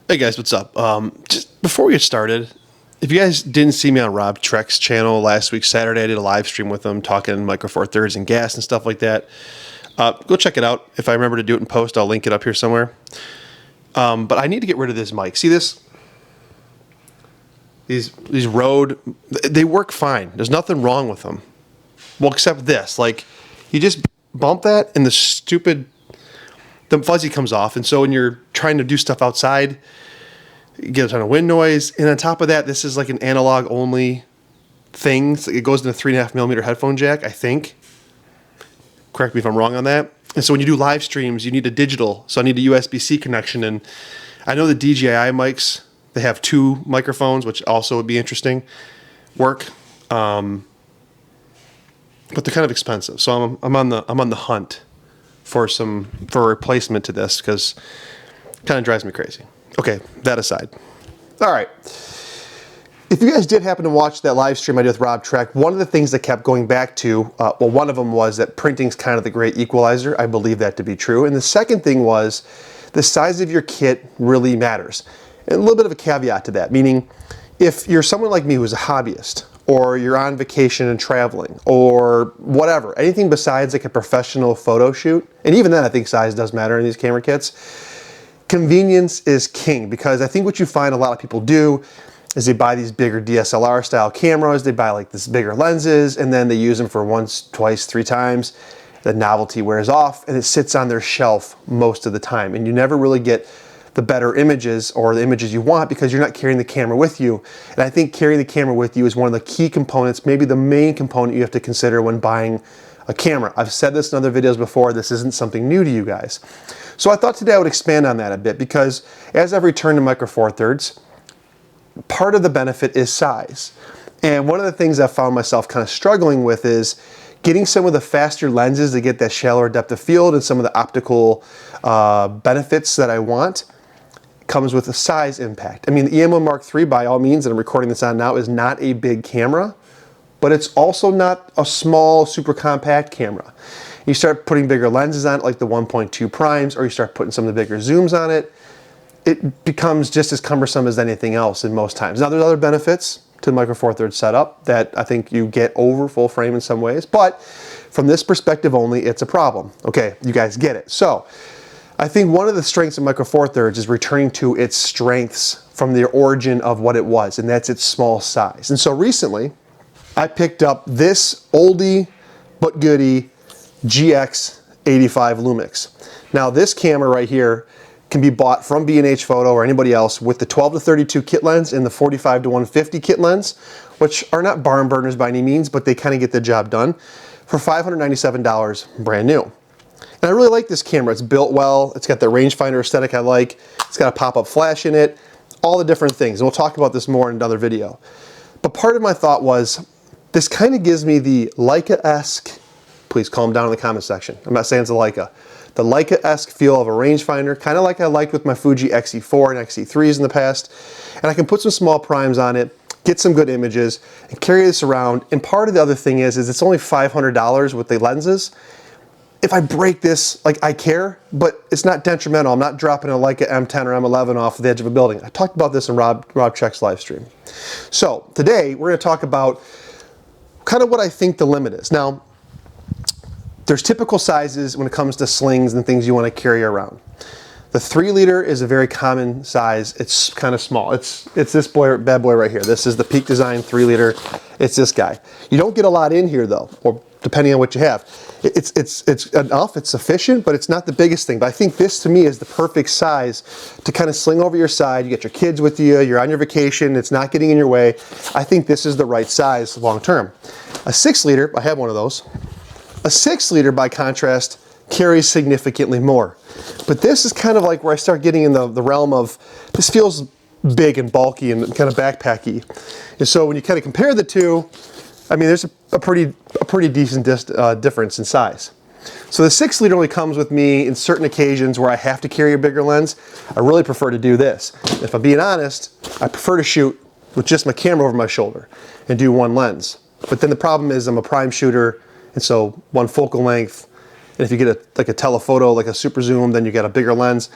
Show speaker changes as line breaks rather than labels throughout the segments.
Hey guys, what's up? Just before we get started, if you guys didn't see me on Rob Treck's channel last week, Saturday, I did a live stream with him talking Micro Four Thirds and gas and stuff like that. Go check it out. If I remember to do it in post, I'll link it up here somewhere. But I need to get rid of this mic. See this? These Rode, they work fine. There's nothing wrong with them. Well, except this. Like, you just bump that and the fuzzy comes off. And so when you're trying to do stuff outside, you get a ton of wind noise. And on top of that, this is like an analog only thing. So it goes in a 3.5mm headphone jack, I think. Correct me if I'm wrong on that. And so when you do live streams, you need a digital. So I need a USB-C connection. And I know the DJI mics, they have 2 microphones, which also would be interesting. But they're kind of expensive. So I'm on the hunt for a replacement to this, because it kind of drives me crazy. Okay, that aside. All right. If you guys did happen to watch that live stream I did with Rob Treck, one of the things that kept going back to, one of them was that printing's kind of the great equalizer. I believe that to be true. And the second thing was the size of your kit really matters. And a little bit of a caveat to that, meaning if you're someone like me who's a hobbyist, or you're on vacation and traveling, or whatever, anything besides like a professional photo shoot, and even then I think size does matter in these camera kits, convenience is king, because I think what you find a lot of people do is they buy these bigger DSLR style cameras, they buy like this bigger lenses, and then they use them for once, twice, 3 times, the novelty wears off, and it sits on their shelf most of the time, and you never really get the better images or the images you want because you're not carrying the camera with you. And I think carrying the camera with you is one of the key components, maybe the main component you have to consider when buying a camera. I've said this in other videos before, this isn't something new to you guys. So I thought today I would expand on that a bit, because as I've returned to Micro Four Thirds, part of the benefit is size. And one of the things I've found myself kind of struggling with is getting some of the faster lenses to get that shallower depth of field and some of the optical benefits that I want comes with a size impact. I mean, the EM1 Mark III, by all means, that I'm recording this on now, is not a big camera, but it's also not a small, super compact camera. You start putting bigger lenses on it, like the 1.2 primes, or you start putting some of the bigger zooms on it, it becomes just as cumbersome as anything else in most times. Now, there's other benefits to the Micro Four Thirds setup that I think you get over full frame in some ways, but from this perspective only, it's a problem. Okay, you guys get it. So, I think one of the strengths of Micro Four Thirds is returning to its strengths from the origin of what it was, and that's its small size. And so recently, I picked up this oldie but goodie GX85 Lumix. Now this camera right here can be bought from B&H Photo or anybody else with the 12-32 kit lens and the 45-150 kit lens, which are not barn burners by any means, but they kind of get the job done, for $597 brand new. And I really like this camera. It's built well. It's got the rangefinder aesthetic I like. It's got a pop-up flash in it, all the different things. And we'll talk about this more in another video. But part of my thought was, this kind of gives me the Leica-esque, please calm down in the comment section. I'm not saying it's a Leica. The Leica-esque feel of a rangefinder, kind of like I liked with my Fuji Xe4 and Xe3s in the past. And I can put some small primes on it, get some good images, and carry this around. And part of the other thing is it's only $500 with the lenses. If I break this, like, I care, but it's not detrimental. I'm not dropping a Leica M10 or M11 off the edge of a building. I talked about this in Rob Treck's live stream. So today we're going to talk about kind of what I think the limit is. Now, there's typical sizes when it comes to slings and things you want to carry around. The 3-liter is a very common size. It's kind of small. It's this bad boy right here. This is the Peak Design 3-liter. It's this guy. You don't get a lot in here though, or depending on what you have. It's enough, it's sufficient, but it's not the biggest thing. But I think this to me is the perfect size to kind of sling over your side. You get your kids with you, you're on your vacation, it's not getting in your way. I think this is the right size long term. A 6-liter, I have one of those. A 6-liter, by contrast, carries significantly more. But this is kind of like where I start getting in the realm of, this feels big and bulky and kind of backpacky. And so when you kind of compare the two, I mean, there's a pretty decent difference in size. So the 6-liter only comes with me in certain occasions where I have to carry a bigger lens. I really prefer to do this. If I'm being honest, I prefer to shoot with just my camera over my shoulder and do one lens. But then the problem is I'm a prime shooter, and so one focal length, and if you get like a telephoto, like a super zoom, then you get a bigger lens.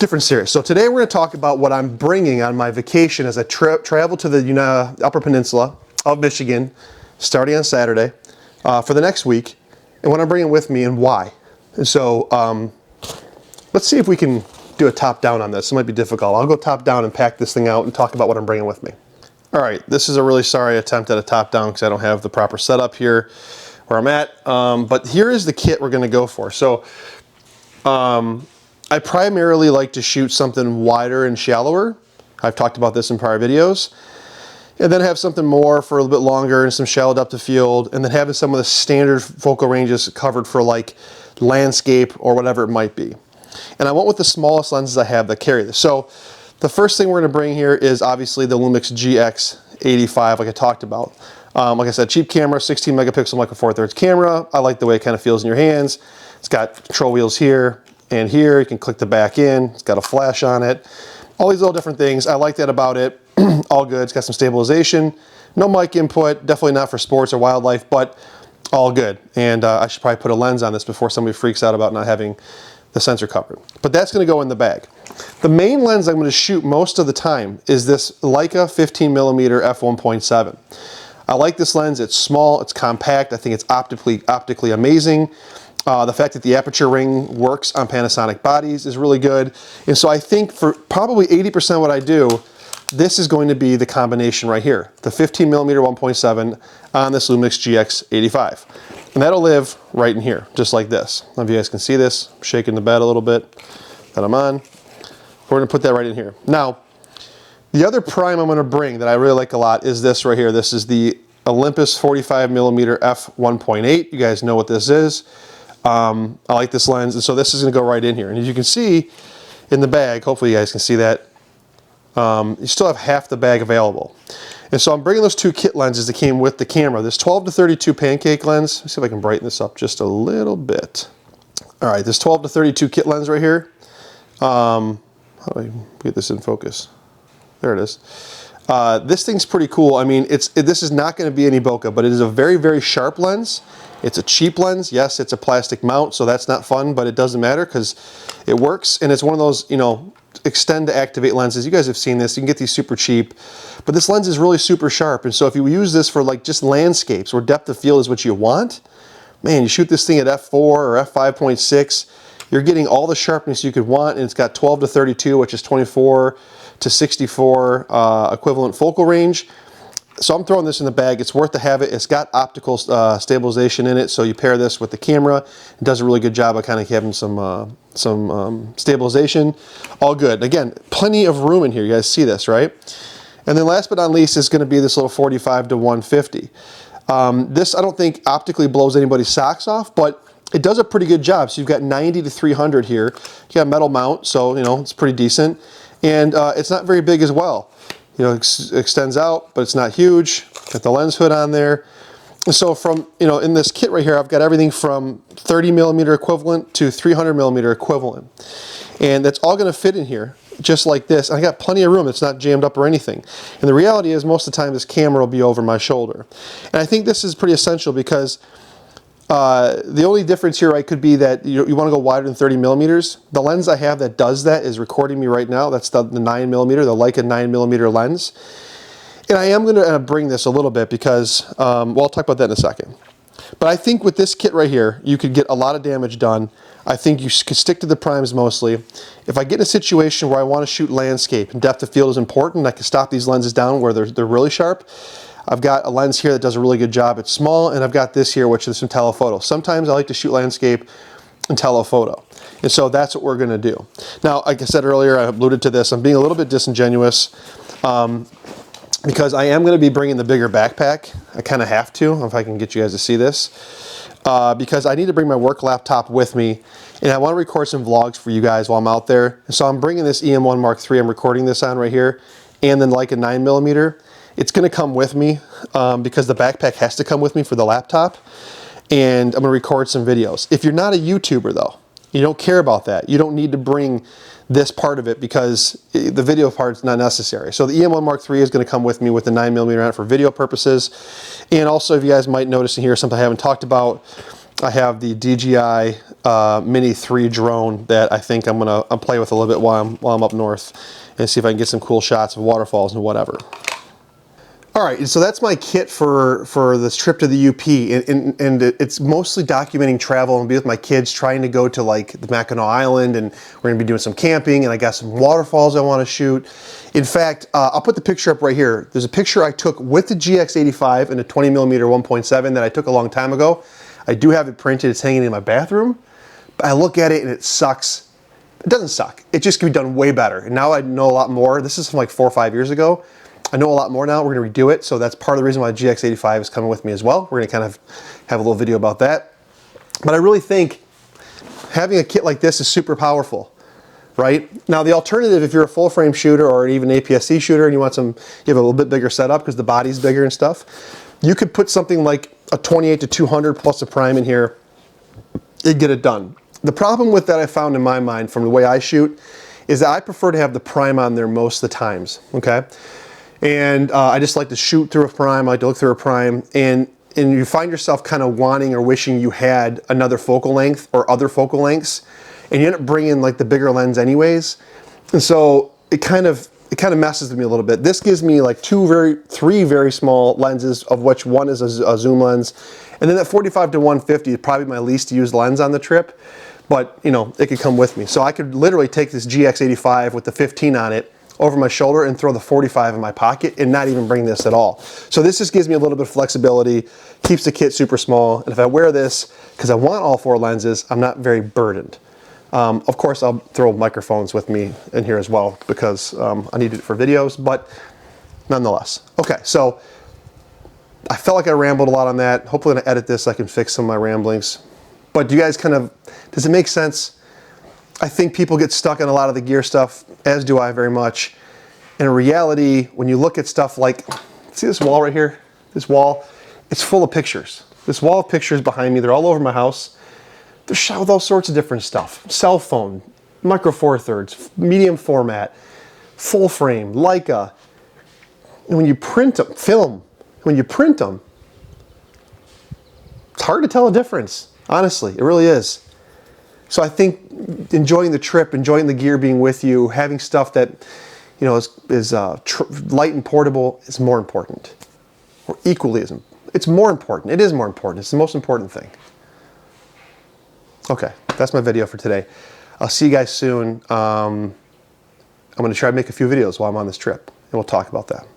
different series. So today we're going to talk about what I'm bringing on my vacation as I travel to the Upper Peninsula of Michigan, starting on Saturday, for the next week, and what I'm bringing with me and why. And so let's see if we can do a top-down on this. It might be difficult. I'll go top-down and pack this thing out and talk about what I'm bringing with me. All right, this is a really sorry attempt at a top-down because I don't have the proper setup here where I'm at. But here is the kit we're going to go for. So I primarily like to shoot something wider and shallower. I've talked about this in prior videos. And then have something more for a little bit longer and some shallow depth of field, and then having some of the standard focal ranges covered for like landscape or whatever it might be. And I went with the smallest lenses I have that carry this. So the first thing we're going to bring here is obviously the Lumix GX85, like I talked about. Like I said, cheap camera, 16 megapixel Micro Four Thirds camera. I like the way it kind of feels in your hands. It's got control wheels here and here. You can click the back in. It's got a flash on it. All these little different things. I like that about it. All good. It's got some stabilization. No mic input. Definitely not for sports or wildlife, but all good. And I should probably put a lens on this before somebody freaks out about not having the sensor covered. But that's going to go in the bag. The main lens I'm going to shoot most of the time is this Leica 15mm f1.7. I like this lens. It's small, it's compact. I think it's optically amazing. The fact that the aperture ring works on Panasonic bodies is really good. And so I think for probably 80% of what I do, this is going to be the combination right here. The 15mm 1.7 on this Lumix GX85. And that'll live right in here, just like this. I don't know if you guys can see this. I'm shaking the bed a little bit that I'm on. We're going to put that right in here. Now, the other prime I'm going to bring that I really like a lot is this right here. This is the Olympus 45mm f1.8. You guys know what this is. I like this lens, and so this is going to go right in here. And as you can see in the bag, hopefully you guys can see that, you still have half the bag available. And so I'm bringing those two kit lenses that came with the camera. This 12-32 pancake lens. Let's see if I can brighten this up just a little bit. All right, this 12-32 kit lens right here. How do I get this in focus? There it is. This thing's pretty cool. I mean, this is not going to be any bokeh, but it is a very, very sharp lens. It's a cheap lens. Yes, it's a plastic mount, so that's not fun, but it doesn't matter because it works. And it's one of those, you know, extend to activate lenses. You guys have seen this. You can get these super cheap, but this lens is really super sharp. And so if you use this for like just landscapes where depth of field is what you want, man, you shoot this thing at f4 or f5.6, you're getting all the sharpness you could want. And it's got 12-32, which is 24-64 equivalent focal range. So I'm throwing this in the bag. It's worth to have it. It's got optical stabilization in it, so you pair this with the camera. It does a really good job of kind of having some stabilization. All good. Again, plenty of room in here. You guys see this, right? And then last but not least is going to be this little 45-150. This I don't think optically blows anybody's socks off, but it does a pretty good job. So you've got 90-300 here. You got a metal mount, so you know it's pretty decent, and it's not very big as well. You know, extends out, but it's not huge. Got the lens hood on there. And so from, you know, in this kit right here, I've got everything from 30mm equivalent to 300mm equivalent. And that's all going to fit in here, just like this. I got plenty of room. It's not jammed up or anything. And the reality is most of the time this camera will be over my shoulder. And I think this is pretty essential because the only difference here, right, could be that you want to go wider than 30mm. The lens I have that does that is recording me right now. That's the 9mm, the Leica 9mm lens. And I am going to bring this a little bit because, well, I'll talk about that in a second. But I think with this kit right here, you could get a lot of damage done. I think you could stick to the primes mostly. If I get in a situation where I want to shoot landscape and depth of field is important, I can stop these lenses down where they're really sharp. I've got a lens here that does a really good job. It's small, and I've got this here, which is some telephoto. Sometimes I like to shoot landscape and telephoto. And so that's what we're going to do. Now, like I said earlier, I alluded to this. I'm being a little bit disingenuous because I am going to be bringing the bigger backpack. I kind of have to, if I can get you guys to see this, because I need to bring my work laptop with me, and I want to record some vlogs for you guys while I'm out there. And so I'm bringing this EM1 Mark III. I'm recording this on right here, and then like a 9mm. It's going to come with me because the backpack has to come with me for the laptop, and I'm going to record some videos. If you're not a YouTuber though, you don't care about that, you don't need to bring this part of it because the video part is not necessary. So the EM1 Mark III is going to come with me with the 9mm on it for video purposes. And also, if you guys might notice in here something I haven't talked about, I have the DJI Mini 3 drone that I think I'm gonna play with a little bit while I'm up north and see if I can get some cool shots of waterfalls and whatever. All right, so that's my kit for this trip to the UP, and it's mostly documenting travel and be with my kids, trying to go to like the Mackinac Island, and we're gonna be doing some camping, and I got some waterfalls I wanna shoot. In fact, I'll put the picture up right here. There's a picture I took with the GX85 and a 20mm 1.7 that I took a long time ago. I do have it printed, it's hanging in my bathroom, but I look at it and it sucks. It doesn't suck, it just can be done way better. And now I know a lot more. This is from like 4 or 5 years ago. I know a lot more now. We're going to redo it, so that's part of the reason why GX85 is coming with me as well. We're going to kind of have a little video about that. But I really think having a kit like this is super powerful, right? Now the alternative, if you're a full frame shooter or even an APS-C shooter and you want you have a little bit bigger setup because the body's bigger and stuff, you could put something like a 28-200 plus a prime in here, it'd get it done. The problem with that I found in my mind from the way I shoot is that I prefer to have the prime on there most of the times, okay? And I just like to shoot through a prime, I like to look through a prime, and you find yourself kind of wanting or wishing you had another focal length or other focal lengths, and you end up bringing like the bigger lens anyways. And so it kind of messes with me a little bit. This gives me like three very small lenses, of which one is a zoom lens, and then that 45-150 is probably my least used lens on the trip, but you know, it could come with me. So I could literally take this GX85 with the 15 on it over my shoulder and throw the 45 in my pocket and not even bring this at all. So this just gives me a little bit of flexibility, keeps the kit super small, and if I wear this, because I want all 4 lenses, I'm not very burdened. Of course, I'll throw microphones with me in here as well because I need it for videos, but nonetheless. Okay, so I felt like I rambled a lot on that. Hopefully when I edit this, I can fix some of my ramblings. But do you guys does it make sense? I think people get stuck on a lot of the gear stuff, as do I very much. And in reality, when you look at stuff like, see this wall right here? This wall, it's full of pictures. This wall of pictures behind me, they're all over my house. They're shot with all sorts of different stuff. Cell phone, micro four thirds, medium format, full frame, Leica. And when you print them, film, when you print them, it's hard to tell a difference. Honestly, it really is. So I think enjoying the trip, enjoying the gear being with you, having stuff that, you know, is light and portable is more important. Or equally as it's more important. It is more important. It's the most important thing. Okay, that's my video for today. I'll see you guys soon. I'm going to try to make a few videos while I'm on this trip, and we'll talk about that.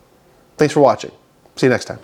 Thanks for watching. See you next time.